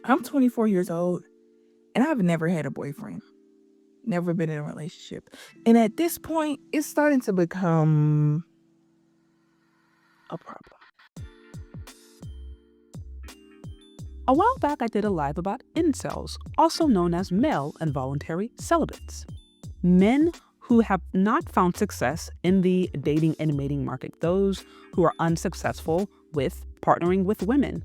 I'm 24 years old and I've never had a boyfriend, never been in a relationship. And at this point, it's starting to become a problem. A while back, I did a live about incels, also known as male involuntary celibates. Men who have not found success in the dating and mating market, those who are unsuccessful with partnering with women.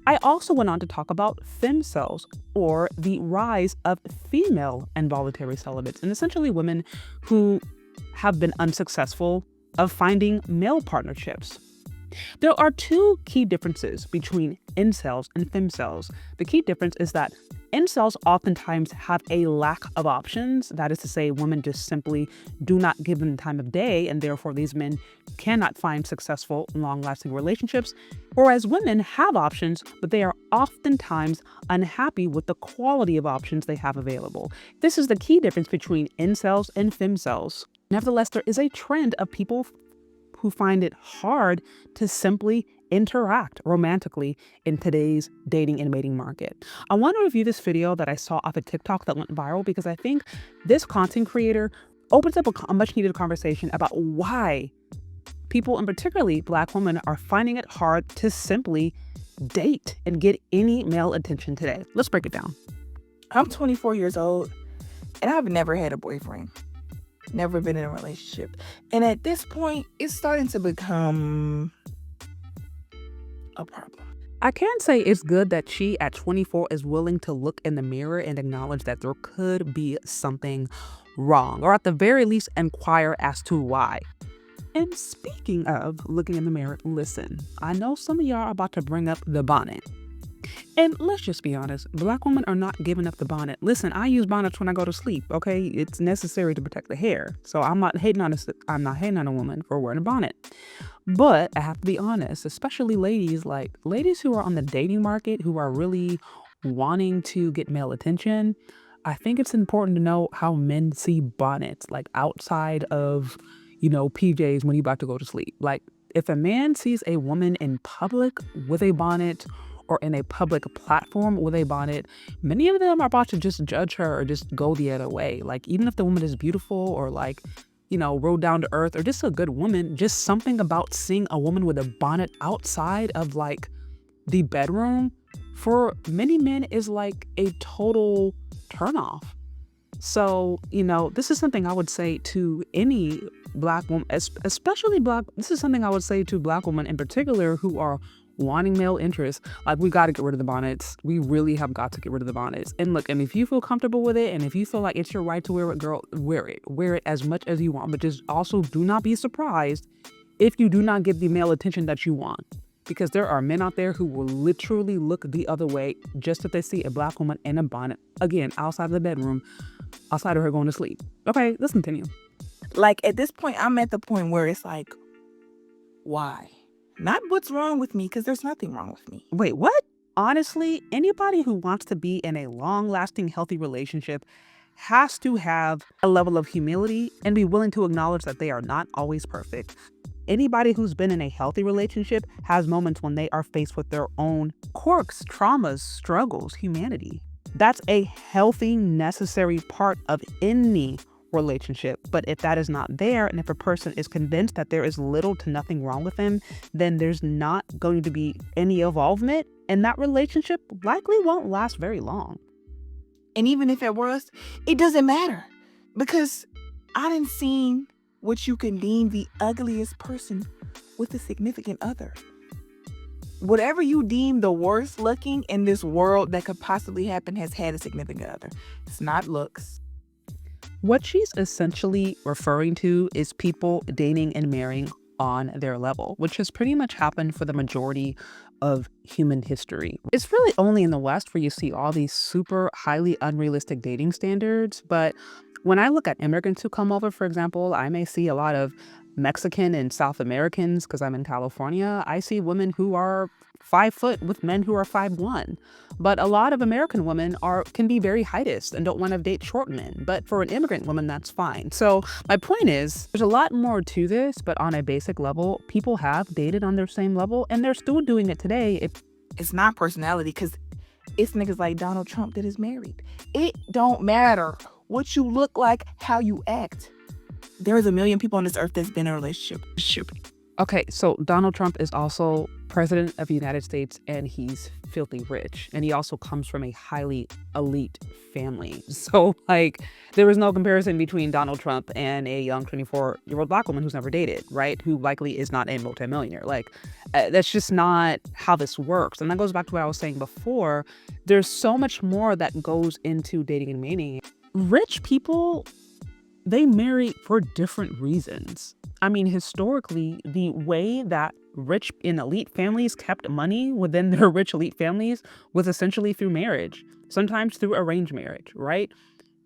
I also went on to talk about femcels, or the rise of female involuntary celibates, and essentially women who have been unsuccessful of finding male partnerships. There are two key differences between incels and femcels. The key difference is that incels oftentimes have a lack of options. That is to say, women just simply do not give them the time of day, and therefore these men cannot find successful, long-lasting relationships. Whereas women have options, but they are oftentimes unhappy with the quality of options they have available. This is the key difference between incels and femcels. Nevertheless, there is a trend of people who find it hard to simply interact romantically in today's dating and mating market. I want to review this video that I saw off of TikTok that went viral because I think this content creator opens up a much needed conversation about why people, and particularly Black women, are finding it hard to simply date and get any male attention today. Let's break it down. I'm 24 years old and I've never had a boyfriend, never been in a relationship. And at this point, it's starting to become a problem. I can say it's good that she, at 24, is willing to look in the mirror and acknowledge that there could be something wrong, or at the very least, inquire as to why. And speaking of looking in the mirror, listen, I know some of y'all are about to bring up the bonnet. And let's just be honest, Black women are not giving up the bonnet. Listen, I use bonnets when I go to sleep, okay? It's necessary to protect the hair. So I'm not hating on a woman for wearing a bonnet. But I have to be honest, especially ladies who are on the dating market, who are really wanting to get male attention. I think it's important to know how men see bonnets, like outside of, PJs when you're about to go to sleep. Like, if a man sees a woman in public with a bonnet, or in a public platform with a bonnet, many of them are about to just judge her or just go the other way. Like, even if the woman is beautiful or real down to earth or just a good woman, just something about seeing a woman with a bonnet outside of the bedroom for many men is like a total turnoff. So, this is something I would say to any Black woman, especially this is something I would say to Black women in particular who are wanting male interest. Like, we got to get rid of the bonnets. We really have got to get rid of the bonnets. And look, and if you feel comfortable with it, and if you feel like it's your right to wear it, girl, wear it as much as you want. But just also do not be surprised if you do not get the male attention that you want, because there are men out there who will literally look the other way just if they see a Black woman in a bonnet, again, outside of the bedroom, outside of her going to sleep. Okay, let's continue. Like, at this point, I'm at the point where it's like, why? Not what's wrong with me, because there's nothing wrong with me. Wait, what? Honestly, anybody who wants to be in a long-lasting, healthy relationship has to have a level of humility and be willing to acknowledge that they are not always perfect. Anybody who's been in a healthy relationship has moments when they are faced with their own quirks, traumas, struggles, humanity. That's a healthy, necessary part of any relationship. But if that is not there, and if a person is convinced that there is little to nothing wrong with them, then there's not going to be any involvement, and that relationship likely won't last very long. And even if it was, it doesn't matter, because I done seen what you can deem the ugliest person with a significant other. Whatever you deem the worst looking in this world that could possibly happen has had a significant other. It's not looks. What she's essentially referring to is people dating and marrying on their level, which has pretty much happened for the majority of human history. It's really only in the West where you see all these super highly unrealistic dating standards. But when I look at immigrants who come over, for example, I may see a lot of Mexican and South Americans because I'm in California. I see women who are 5 foot with men who are 5'1". But a lot of American women can be very heightist and don't want to date short men. But for an immigrant woman, that's fine. So my point is, there's a lot more to this, but on a basic level, people have dated on their same level and they're still doing it today. It's not personality, because It's niggas like Donald Trump that is married. It don't matter what you look like, how you act. There's a million people on this earth that's been in a relationship. Okay, so Donald Trump is also president of the United States, and he's filthy rich. And he also comes from a highly elite family. So, like, there is no comparison between Donald Trump and a young 24-year-old Black woman who's never dated, right? Who likely is not a multimillionaire. Like, that's just not how this works. And that goes back to what I was saying before. There's so much more that goes into dating and mating. Rich people, they marry for different reasons. I mean, historically, the way that rich and elite families kept money within their rich elite families was essentially through marriage, sometimes through arranged marriage, right?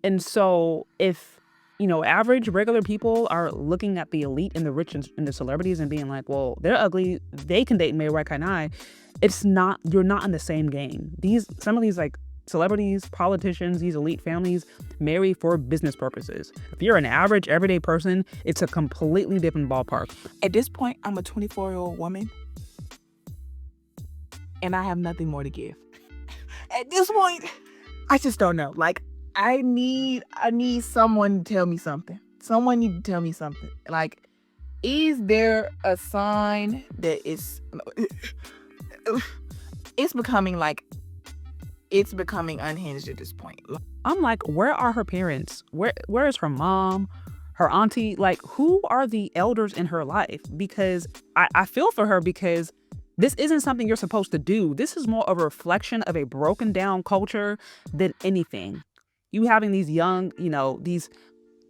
And so if, average regular people are looking at the elite and the rich and the celebrities and being like, well, they're ugly, they can date and marry, why can't I? It's not, you're not in the same game. Some of these like celebrities, politicians, these elite families marry for business purposes. If you're an average, everyday person, it's a completely different ballpark. At this point, I'm a 24-year-old woman, and I have nothing more to give. At this point, I just don't know. Like, I need someone to tell me something. Someone need to tell me something. Like, is there a sign that it's becoming unhinged at this point? I'm like, where are her parents? Where is her mom, her auntie? Like, who are the elders in her life? Because I feel for her, because this isn't something you're supposed to do. This is more of a reflection of a broken down culture than anything. You having these young, these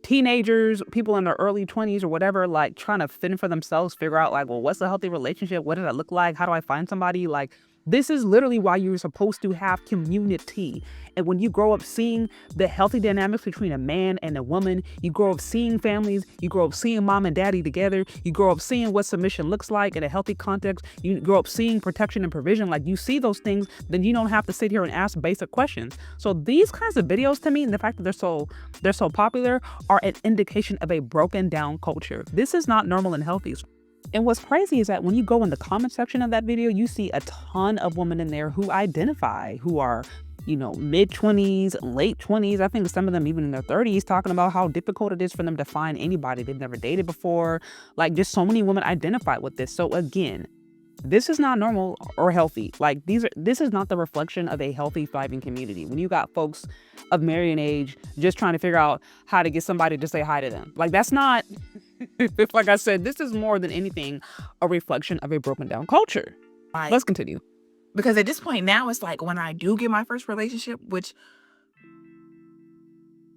teenagers, people in their early 20s or whatever, like trying to fit in for themselves, figure out like, well, what's a healthy relationship? What does that look like? How do I find somebody? Like, this is literally why you're supposed to have community. And when you grow up seeing the healthy dynamics between a man and a woman, you grow up seeing families, you grow up seeing mom and daddy together, you grow up seeing what submission looks like in a healthy context, you grow up seeing protection and provision. Like, you see those things, then you don't have to sit here and ask basic questions. So these kinds of videos, to me, and the fact that they're so popular, are an indication of a broken down culture. This is not normal and healthy. And what's crazy is that when you go in the comment section of that video, you see a ton of women in there who identify, who are, mid-20s, late 20s. I think some of them even in their 30s, talking about how difficult it is for them to find anybody they've never dated before. Like, just so many women identify with this. So again, this is not normal or healthy. Like, this is not the reflection of a healthy, thriving community. When you got folks of marrying age just trying to figure out how to get somebody to say hi to them. Like, that's not, like I said, this is more than anything a reflection of a broken down culture. Let's continue. Because at this point now, it's like, when I do get my first relationship, which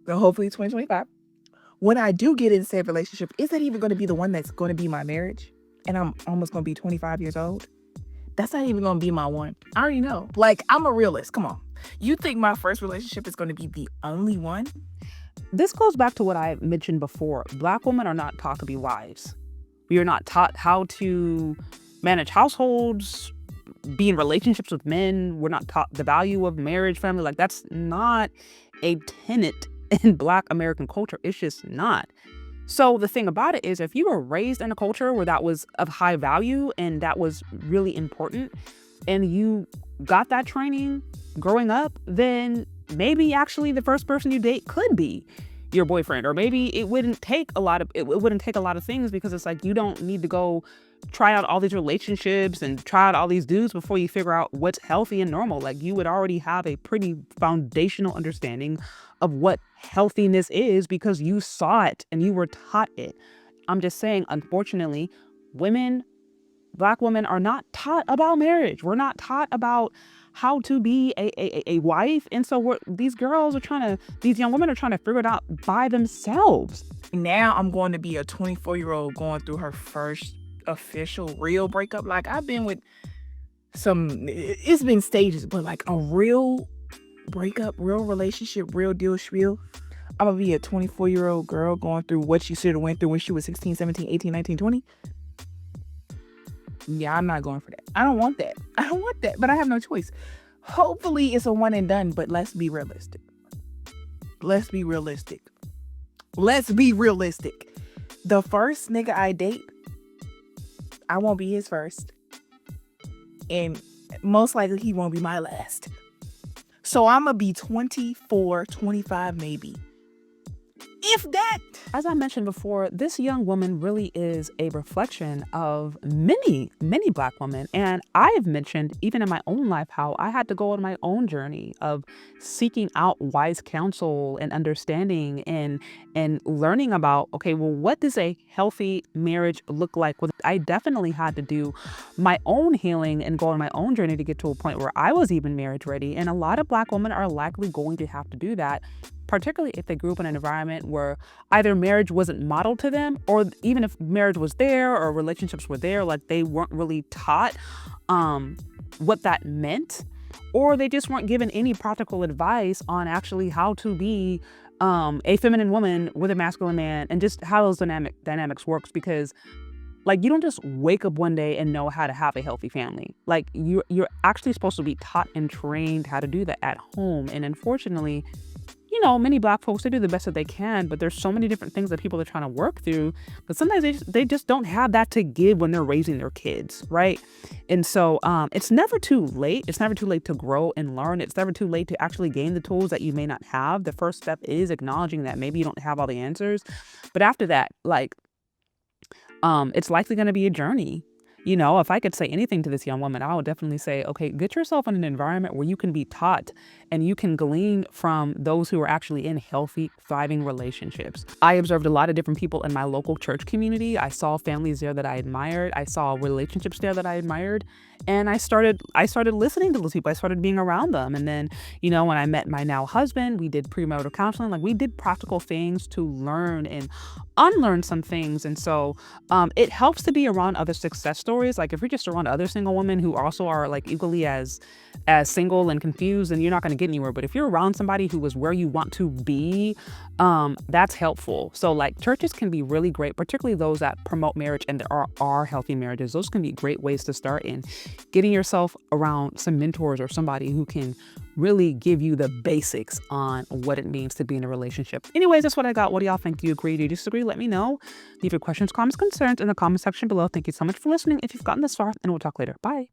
hopefully 2025, when I do get in said relationship, is that even going to be the one that's going to be my marriage? And I'm almost going to be 25 years old. That's not even going to be my one. I already know. Like, I'm a realist. Come on. You think my first relationship is going to be the only one? This goes back to what I mentioned before. Black women are not taught to be wives. We are not taught how to manage households, be in relationships with men. We're not taught the value of marriage, family. Like, that's not a tenet in Black American culture. It's just not. So the thing about it is, if you were raised in a culture where that was of high value and that was really important, and you got that training growing up, then maybe actually the first person you date could be your boyfriend. Or maybe it wouldn't take a lot of things, because it's like, you don't need to go try out all these relationships and try out all these dudes before you figure out what's healthy and normal. Like, you would already have a pretty foundational understanding of what healthiness is, because you saw it and you were taught it. I'm just saying, unfortunately, Black women are not taught about marriage. We're not taught about how to be a wife. And so these young women are trying to figure it out by themselves. Now I'm going to be a 24-year-old going through her first official real breakup. Like, I've been with it's been stages, but like a real breakup, real relationship, real deal spiel. I'm gonna be a 24-year-old girl going through what she should have went through when she was 16, 17, 18, 19, 20. Yeah, I'm not going for that. I don't want that, but I have no choice. Hopefully it's a one and done, but let's be realistic. The first nigga I date, I won't be his first. And most likely he won't be my last. So I'm going to be 24, 25 maybe. If that. As I mentioned before, this young woman really is a reflection of many, many Black women. And I've mentioned, even in my own life, how I had to go on my own journey of seeking out wise counsel and understanding and learning about, okay, well, what does a healthy marriage look like? Well, I definitely had to do my own healing and go on my own journey to get to a point where I was even marriage ready. And a lot of Black women are likely going to have to do that, particularly if they grew up in an environment where either marriage wasn't modeled to them, or even if marriage was there or relationships were there, like they weren't really taught what that meant, or they just weren't given any practical advice on actually how to be a feminine woman with a masculine man, and just how those dynamics works. Because like, you don't just wake up one day and know how to have a healthy family. Like, you're actually supposed to be taught and trained how to do that at home. And unfortunately, many Black folks, they do the best that they can, but there's so many different things that people are trying to work through. But sometimes they just don't have that to give when they're raising their kids, right? And so it's never too late. It's never too late to grow and learn. It's never too late to actually gain the tools that you may not have. The first step is acknowledging that maybe you don't have all the answers. But after that, it's likely going to be a journey. If I could say anything to this young woman, I would definitely say, okay, get yourself in an environment where you can be taught and you can glean from those who are actually in healthy, thriving relationships. I observed a lot of different people in my local church community. I saw families there that I admired. I saw relationships there that I admired. And I started listening to those people. I started being around them. And then, when I met my now husband, we did premarital counseling. Like, we did practical things to learn and unlearn some things. And so it helps to be around other success stories. Like, if you're just around other single women who also are like equally as single and confused, then you're not going to get anywhere. But if you're around somebody who is where you want to be, that's helpful. So like, churches can be really great, particularly those that promote marriage and there are healthy marriages. Those can be great ways to start in getting yourself around some mentors or somebody who can really give you the basics on what it means to be in a relationship. Anyways, that's what I got. What do y'all think? Do you agree? Do you disagree? Let me know. Leave your questions, comments, concerns in the comment section below. Thank you so much for listening if you've gotten this far, and we'll talk later. Bye.